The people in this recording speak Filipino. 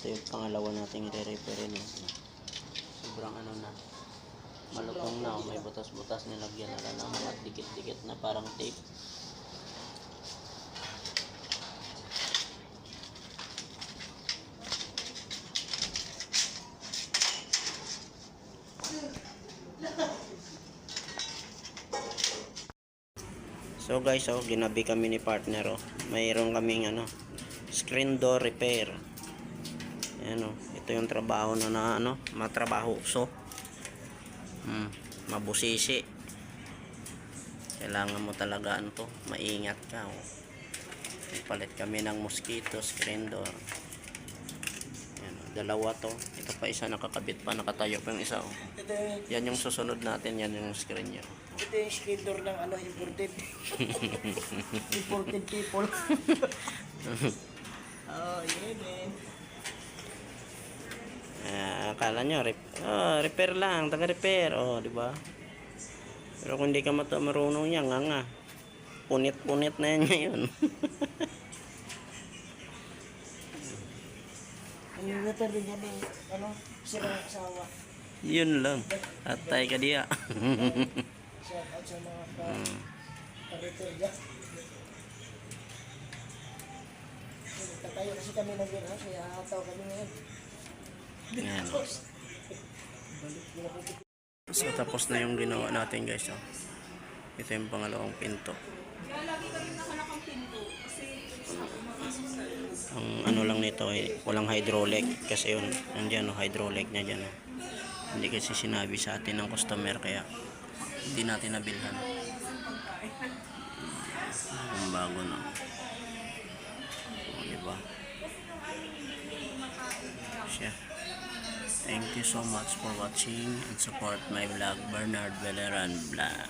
Ito yung pangalawa nating re-repair no. Sobrang ano na, malutong na, may butas-butas, nilagyan na lang ng mga dikit-dikit na parang tape. So guys, ginabi kami ni partner, mayroon kaming screen door repair. Ayan, ito yung trabaho na matrabaho. So mabusisi, kailangan mo talaga maingat ka. Palit kami ng mosquito screen door. Ayan, dalawa to, ito pa isa nakakabit pa, nakatayo pa yung isa. Yan yung susunod natin, yan yung screen niya. Ito yung screen door ng imported. Imported people. Oh, yeah, man. Akala nyo repair lang, taga-repair, di ba? Pero kung hindi ka marunong yan, nga punit-punit na yan ngayon. Yung repair din yan sirang asawa. Yun lang, atay ka diya. Shout out sa mga ka-repair dyan. Tatayo kasi kami ng warehouse, kaya hataw kami ngayon. Ayan. So tapos na yung ginawa natin guys. Ito yung pangalawang pinto. Ang lang nito walang hydraulic kasi yun nandiyan hydraulic niya dyan. Hindi kasi sinabi sa atin ng customer kaya hindi natin nabilhan. Kung bago na. Diba? Siya. Thank you so much for watching and support my vlog, Bernard Veleran Vlog.